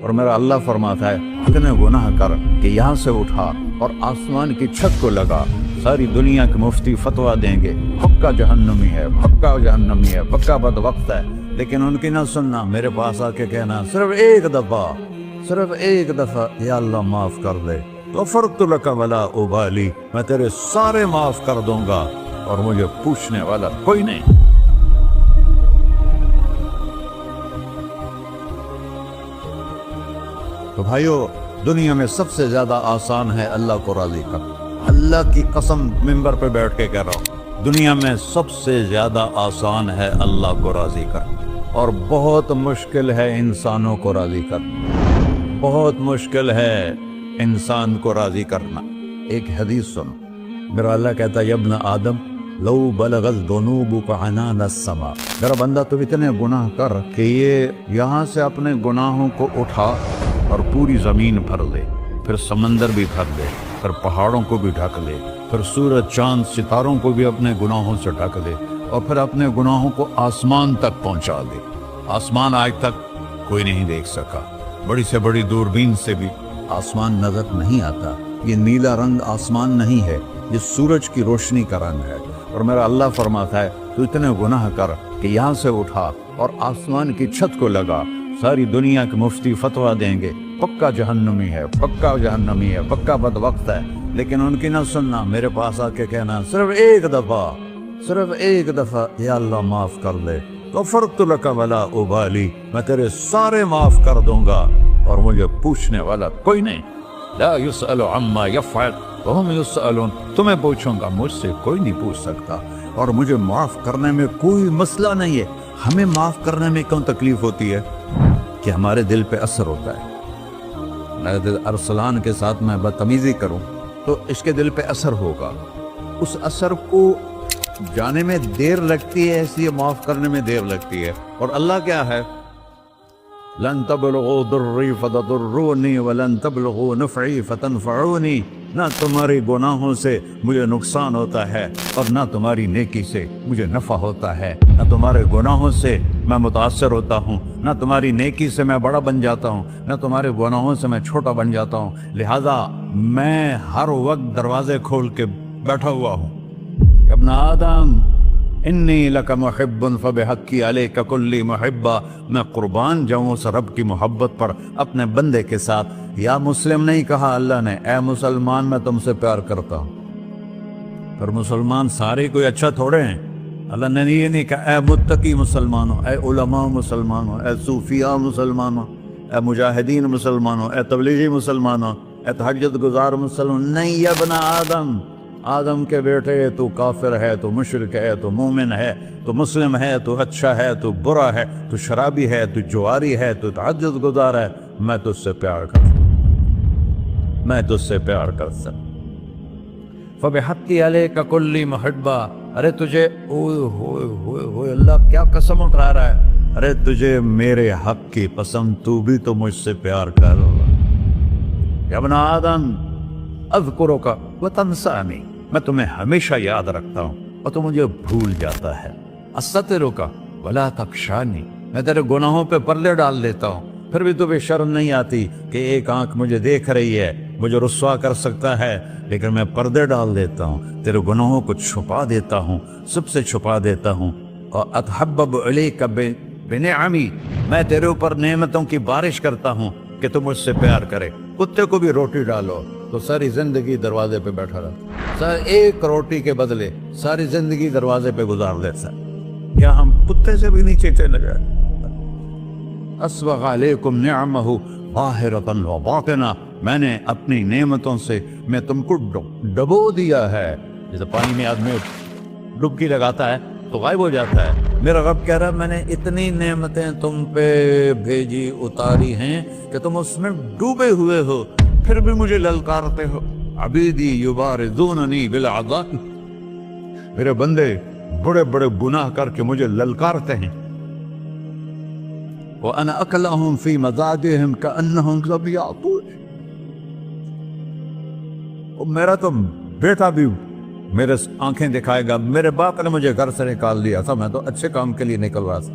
اور میرا اللہ فرماتا ہے اتنے گناہ کر کہ یہاں سے اٹھا اور آسمان کی چھت کو لگا، ساری دنیا کے مفتی فتویٰ دیں گے پکا جہنمی ہے، پکا جہنمی ہے، پکا بدبخت ہے، لیکن ان کی نہ سننا، میرے پاس آ کے کہنا صرف ایک دفعہ یا اللہ معاف کر دے، غفرت لک ولا ابالی، میں تیرے سارے معاف کر دوں گا اور مجھے پوچھنے والا کوئی نہیں۔ تو بھائیو، دنیا میں سب سے زیادہ آسان ہے اللہ کو راضی کرنا، اللہ کی قسم ممبر پہ بیٹھ کے کہہ رہا ہوں، دنیا میں سب سے زیادہ آسان ہے اللہ کو راضی کرنا، اور بہت مشکل ہے انسانوں کو راضی کرنا، بہت مشکل ہے انسان کو راضی کرنا۔ ایک حدیث سنو، میرا اللہ کہتا ہے یا ابن آدم لو بلغت ذنوبک عنان السماء، میرا بندہ تو اتنے گناہ کر کہ یہ یہاں سے اپنے گناہوں کو اٹھا اور پوری زمین بھر لے، پھر سمندر بھی بھر لے، پھر پہاڑوں کو بھی ڈھک لے، پھر سورج چاند ستاروں کو بھی اپنے گناہوں سے ڈھک لے، اور پھر اپنے گناہوں کو آسمان تک پہنچا دے۔ آسمان آج تک کوئی نہیں دیکھ سکا، بڑی سے بڑی دوربین سے بھی آسمان نظر نہیں آتا، یہ نیلا رنگ آسمان نہیں ہے، یہ سورج کی روشنی کا رنگ ہے۔ اور میرا اللہ فرماتا ہے تو اتنے گناہ کر کہ یہاں سے اٹھا اور آسمان کی چھت کو لگا، ساری دنیا کے مفتی فتویٰ دیں گے پکا جہنمی ہے، پکا جہنمی ہے، پکا بدبخت ہے، لیکن ان کی نہ سننا، میرے پاس آ کے کہنا صرف ایک دفعہ یا اللہ معاف کر دے، غفرت لک ولا ابالی، میں تیرے سارے معاف کر دوں گا اور مجھے پوچھنے والا کوئی نہیں۔ لا يسأل عما يفعل وهم يسألون، تمہیں پوچھوں گا، مجھ سے کوئی نہیں پوچھ سکتا، اور مجھے معاف کرنے میں کوئی مسئلہ نہیں ہے۔ ہمیں معاف کرنے میں کیوں تکلیف ہوتی ہے؟ کہ ہمارے دل پہ اثر ہوتا ہے۔ میرے دل ارسلان کے ساتھ میں بدتمیزی کروں تو اس کے دل پہ اثر ہوگا، اس اثر کو جانے میں دیر لگتی ہے، اس لیے معاف کرنے میں دیر لگتی ہے۔ اور اللہ کیا ہے؟ لن تبلغوا ضرری فتضرونی ولن تبلغوا نفعی فتنفعونی، نہ تمہاری گناہوں سے مجھے نقصان ہوتا ہے اور نہ تمہاری نیکی سے مجھے نفع ہوتا ہے، نہ تمہارے گناہوں سے میں متاثر ہوتا ہوں، نہ تمہاری نیکی سے میں بڑا بن جاتا ہوں، نہ تمہارے گناہوں سے میں چھوٹا بن جاتا ہوں، لہذا میں ہر وقت دروازے کھول کے بیٹھا ہوا ہوں۔ ابن آدم انی لک محب فبحقی علیک کلی محبہ، میں قربان جاؤں اس رب کی محبت پر اپنے بندے کے ساتھ۔ یا مسلم نہیں کہا اللہ نے، اے مسلمان میں تم سے پیار کرتا ہوں۔ پر مسلمان سارے کوئی اچھا تھوڑے ہیں، اللہ نے یہ نہیں کہا اے متقی مسلمانوں، اے علماء مسلمانوں، اے صوفیاء مسلمانوں، اے مجاہدین مسلمانوں، اے تبلیغی مسلمانوں، اے تہجد گزار مسلمان، نہیں یا ابن آدم، آدم کے بیٹے، تو کافر ہے، تو مشرک ہے، تو مومن ہے، تو مسلم ہے، تو اچھا ہے، تو برا ہے، تو شرابی ہے، تو جواری ہے، تو تہجد گزار ہے، میں تجھ سے پیار کرتا ہوں، میں تجھ سے پیار کرتا ہوں۔ فبحقی علیک کلی محبہ، ارے تجھے اوئے اللہ کیا قسم اٹھا رہا ہے، ارے تجھے میرے حق کی قسم، تو بھی تو مجھ سے پیار کر رہا ہے۔ یا ابن آدم اذکرک وتنسانی، میں تمہیں ہمیشہ یاد رکھتا ہوں اور تو مجھے بھول جاتا ہے۔ استترک ولا تخشانی، میں تیرے گناہوں پہ پردے ڈال دیتا ہوں، پھر بھی تمہیں شرم نہیں آتی کہ ایک آنکھ مجھے دیکھ رہی ہے، مجھے رسوا کر سکتا ہے، لیکن میں پردے ڈال دیتا ہوں، تیرے گناہوں کو چھپا دیتا ہوں، سب سے چھپا دیتا ہوں۔ اور اتحبب الیک بنعمی، میں تیرے اوپر نعمتوں کی بارش کرتا ہوں کہ تم مجھ سے پیار کرے۔ کتے کو بھی روٹی ڈالو تو ساری زندگی دروازے پہ بیٹھا رہتا، ایک روٹی کے بدلے ساری زندگی دروازے پہ گزار دیتا، کیا ہم کتے سے بھی نیچے چلے گئے؟ اسبغ علیکم نعمہ ظاہرۃ و باطنہ، میں نے اپنی نعمتوں سے میں تم کو ڈبو دیا ہے، جیسے پانی میں آدمی ڈبکی لگاتا ہے تو غائب ہو جاتا ہے۔ میرا رب کہہ رہا میں نے اتنی نعمتیں تم پہ بھیجی، اتاری ہیں کہ تم اس میں ڈوبے ہوئے ہو، پھر بھی مجھے للکارتے ہو۔ عبیدی یبارزوننی بالعذاب، میرے بندے بڑے بڑے گناہ کر کے مجھے للکارتے ہیں۔ وَأَنَا أَكْلَهُمْ فِي مَزَاجِهِمْ كَأَنَّهُمْ ظَبِيَّةٌ، میرا تو بیٹا بھی میرے آنکھیں دکھائے گا، میرے باپ نے مجھے گھر سے نکال دیا تھا، میں تو اچھے کام کے لیے نکل رہا تھا،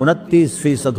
29%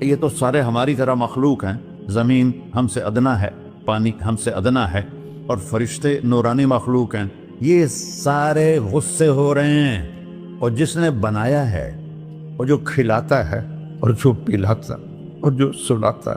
یہ تو سارے ہماری طرح مخلوق ہیں، زمین ہم سے ادنا ہے، پانی ہم سے ادنا ہے، اور فرشتے نورانی مخلوق ہیں، یہ سارے غصے ہو رہے ہیں۔ اور جس نے بنایا ہے، اور جو کھلاتا ہے، اور جو پلاتا، اور جو سلاتا،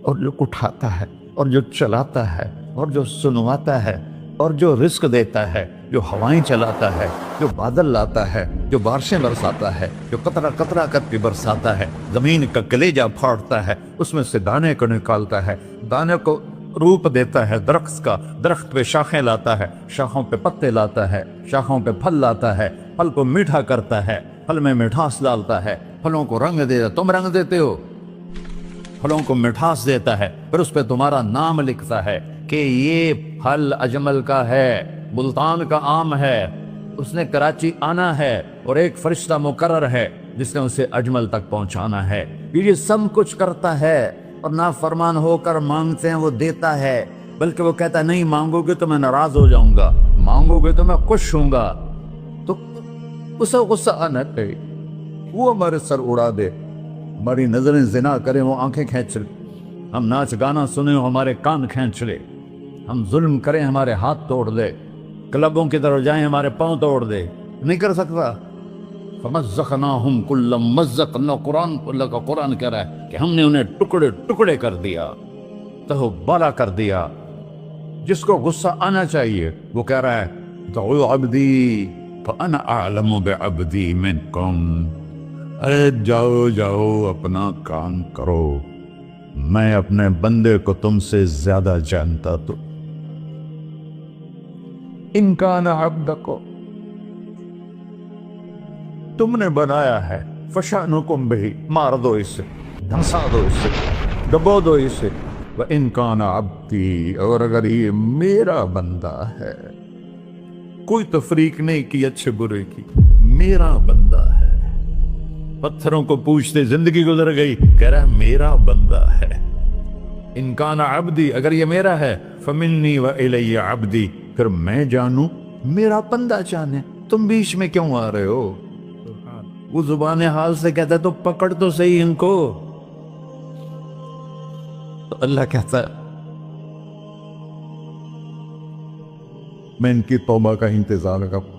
اور جو اٹھاتا ہے، اور جو چلاتا ہے، اور جو سنواتا ہے، اور جو رزق دیتا ہے، جو ہوائیں چلاتا ہے، جو بادل لاتا ہے، جو بارشیں برساتا ہے، جو قطرہ قطرہ کر کے برساتا ہے، زمین کا کلیجہ پھاڑتا ہے، اس میں سے دانے کو نکالتا ہے، دانے کو روپ دیتا ہے درخت کا، درخت پہ شاخیں لاتا ہے، شاخوں پہ پتے لاتا ہے، شاخوں پہ پھل لاتا ہے، پھل کو میٹھا کرتا ہے، پھل میں مٹھاس ڈالتا ہے، پھلوں کو رنگ دیتا ہے، تم رنگ دیتے ہو، پھلوں کو مٹھاس دیتا ہے، پھر اس پہ تمہارا نام لکھتا ہے کہ یہ پھل اجمل کا ہے، ملتان کا آم ہے، اس نے کراچی آنا ہے، اور ایک فرشتہ مقرر ہے جس نے اسے اجمل تک پہنچانا ہے۔ یہ سب کچھ کرتا ہے، اور نافرمان ہو کر مانگتے ہیں وہ دیتا ہے، بلکہ وہ کہتا ہے نہیں مانگو گے تو میں ناراض ہو جاؤں گا، مانگو گے تو میں خوش ہوں گا۔ تو اسے غصہ آنا چاہیے، وہ ہمارے سر اڑا دے، ہماری نظریں زنا کریں وہ آنکھیں کھینچ لے، ہم ناچ گانا سنیں ہمارے کان کھینچ لے، ہم ظلم کریں ہمارے ہاتھ توڑ دے، کلبوں کی طرف جائیں ہمارے پاؤں توڑ دے، نہیں کر سکتا۔ فَمَزَّقْنَاهُمْ كُلَّ مُمَزَّقٍ، اللہ کا قرآن کہہ رہا ہے کہ ہم نے انہیں ٹکڑے ٹکڑے کر دیا، تہو بالا کر دیا۔ جس کو غصہ آنا چاہیے وہ کہہ رہا ہے دعوا عبدی فَأَنَا أَعْلَمُ بِعَبْدِي مِنْكُمْ، ارے جاؤ جاؤ اپنا کام کرو، میں اپنے بندے کو تم سے زیادہ جانتا۔ تو ان کان عبدکم، تم نے بنایا ہے، فشانکم بہی، مار دو اسے، دھنسا دو اسے، دبو دو اسے، وَإِن كَانَ عَبْدِي، اور اگر یہ میرا بندہ ہے، کوئی تفریق نہیں کی اچھے برے کی، میرا بندہ ہے۔ پتھروں کو پوچھتے زندگی گزر گئی، کہہ رہا ہے میرا بندہ ہے۔ ان کان عبدی، اگر یہ میرا ہے، فمنی وإلی عبدی، پھر میں جانوں میرا بندہ جانے، تم بیچ میں کیوں آ رہے ہو؟ وہ زبان حال سے کہتا ہے تو پکڑ تو صحیح ان کو۔ تو اللہ کہتا ہے میں ان کی توبہ کا انتظار کروں۔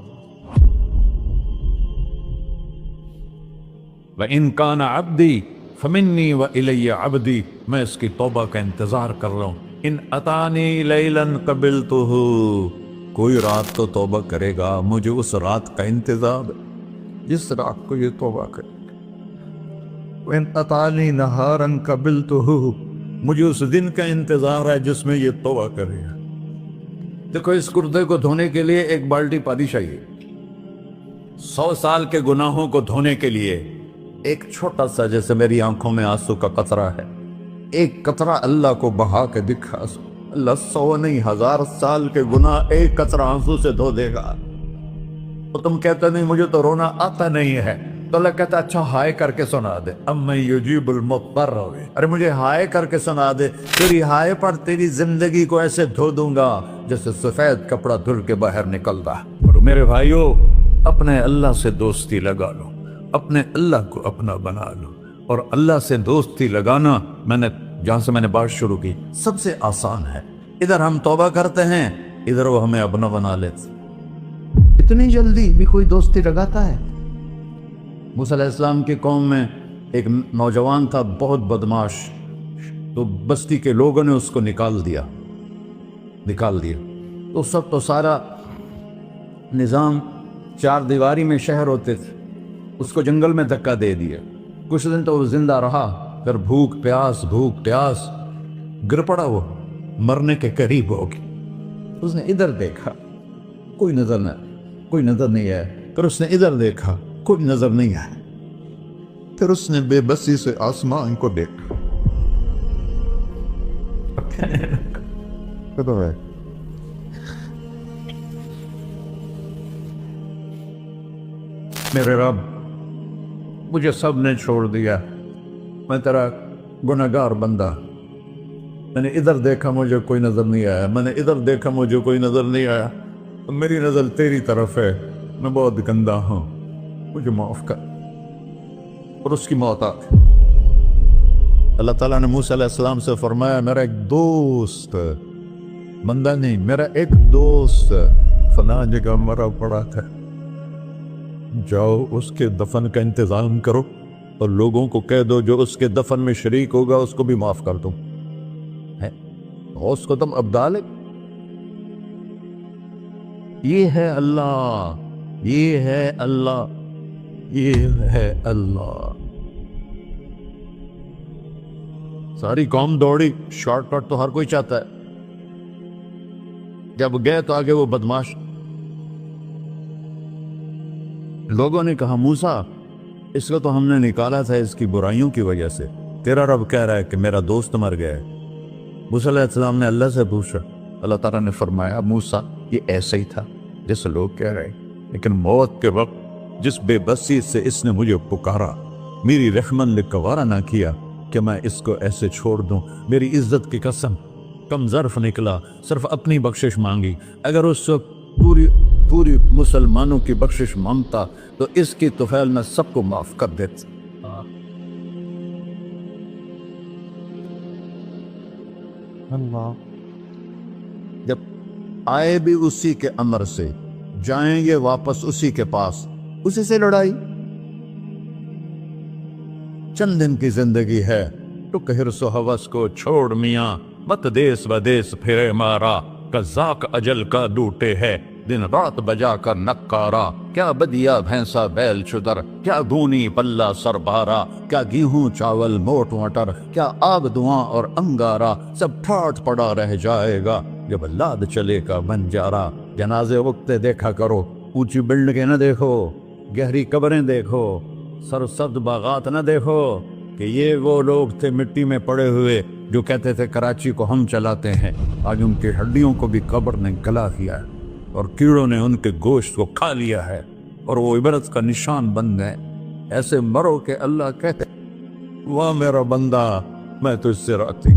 وَإِن كَانَ عَبْدِي فَمِنِّي وَإِلَيَّ عَبْدِي، میں اس کی توبہ کا انتظار کر رہا ہوں۔ ان اتانی لیلاً قبلتہ، کوئی رات تو توبہ کرے گا، مجھے اس رات کا انتظار ہے جس رات کو یہ توبہ کرے گا۔ وَإِنْ أَتَانِي نَهَارًا قَبِلْتُهُ، مجھے اس دن کا انتظار ہے جس میں یہ توبہ کرے گا۔ دیکھو اس کردے کو دھونے کے لیے ایک بالٹی پانی چاہیے، 100 سال کے گناہوں کو دھونے کے لیے ایک چھوٹا سا، جیسے میری آنکھوں میں آنسو کا قطرہ ہے، ایک قطرہ اللہ کو بہا کے دکھا، اللہ 100 نہیں 1000 سال کے گناہ ایک قطرہ آنسو سے دھو دے گا۔ تو تم کہتے نہیں مجھے تو رونا آتا نہیں ہے، تو اللہ کہتا اچھا ہائے کر کے سنا دے، اَمَّن یُجِیبُ الْمُضْطَرَّ، ارے مجھے ہائے کر کے سنا دے، تیری ہائے پر تیری زندگی کو ایسے دھو دوں گا جیسے سفید کپڑا دھل کے باہر نکلتا۔ اور میرے بھائیو، اپنے اللہ سے دوستی لگا لو، اپنے اللہ کو اپنا بنا لو۔ اور اللہ سے دوستی لگانا، جہاں سے میں نے بات شروع کی، سب سے آسان ہے۔ ادھر ہم توبہ کرتے ہیں، ادھر وہ ہمیں اپنا بنا لیتے۔ اتنی جلدی بھی کوئی دوستی لگاتا ہے؟ موسیٰ علیہ السلام کی قوم میں ایک نوجوان تھا بہت بدماش، تو بستی کے لوگوں نے اس کو نکال دیا۔ تو سب تو سارا نظام 4 دیواری میں شہر ہوتے تھے، اس کو جنگل میں دھکا دے دیا۔ کچھ دن تو وہ زندہ رہا، پھر بھوک پیاس گر پڑا، وہ مرنے کے قریب ہو گیا۔ اس نے ادھر دیکھا، کوئی نظر نہیں آیا، پھر اس نے ادھر دیکھا، کوئی نظر نہیں آیا، پھر اس نے بے بسی سے آسمان کو دیکھا۔ میرے رب، مجھے سب نے چھوڑ دیا، میں تیرا گنہگار بندہ، میں نے ادھر دیکھا مجھے کوئی نظر نہیں آیا، میں نے ادھر دیکھا مجھے کوئی نظر نہیں آیا، میری نظر تیری طرف ہے، میں بہت گندا ہوں، مجھے معاف کر۔ اور اس کی موت آ گئی۔ اللہ تعالیٰ نے موسیٰ علیہ السلام سے فرمایا میرا ایک دوست، بندہ نہیں، میرا ایک دوست فلاں جگہ مرا پڑا تھا، جاؤ اس کے دفن کا انتظام کرو اور لوگوں کو کہہ دو جو اس کے دفن میں شریک ہوگا اس کو بھی معاف کر دو۔ غوث ختم ابدال ہے، یہ ہے اللہ، یہ ہے اللہ، یہ ہے اللہ۔ ساری قوم دوڑی، شارٹ کٹ تو ہر کوئی چاہتا ہے، جب گئے تو آگے وہ بدماش لوگوں نے کہا موسیٰ اس کو تو ہم نے نکالا تھا اس کی برائیوں کی وجہ سے، تیرا رب کہہ رہا ہے کہ میرا دوست مر گیا ہے۔ موسیٰ علیہ السلام نے اللہ سے پوچھا، اللہ تعالیٰ نے فرمایا موسیٰ یہ ایسا ہی تھا جیسے لوگ کہہ رہے، لیکن موت کے وقت جس بے بسی سے اس نے مجھے پکارا، میری رحمن نے گوارا نہ کیا کہ میں اس کو ایسے چھوڑ دوں، میری عزت کی قسم کم ظرف نکلا، صرف اپنی بخشش مانگی، اگر اس وقت پوری مسلمانوں کی بخشش مانگتا تو اس کی طفیل میں سب کو معاف کر دیتا۔ اللہ جب آئے بھی اسی کے امر سے، جائیں گے واپس اسی کے پاس، اسی سے لڑائی۔ چند دن کی زندگی ہے، ٹک حرص و حوث کو چھوڑ میاں، مت دیس بدیس پھرے مارا، قذاق اجل کا ڈوٹے ہے، دن رات بجا کر نکارا، کیا بدیا بھینسا بیل چدر، کیا گونی پلہ سر بارا، کیا گیہوں چاول موٹ مٹر، کیا آگ دھواں اور انگارا، سب ٹھاٹ پڑا رہ جائے گا جب لاد چلے کا بنجارا۔ جنازے وقت دیکھا کرو، اونچی بلڈنگیں نہ دیکھو، گہری قبریں دیکھو، سرسبز باغات نہ دیکھو کہ یہ وہ لوگ تھے مٹی میں پڑے ہوئے جو کہتے تھے کراچی کو ہم چلاتے ہیں، آج ان کی ہڈیوں کو بھی قبر نے گلا کیا ہے اور کیڑوں نے ان کے گوشت کو کھا لیا ہے اور وہ عبرت کا نشان بن گئے۔ ایسے مرو کہ اللہ کہتے واہ میرا بندہ میں تجھ سے راضی۔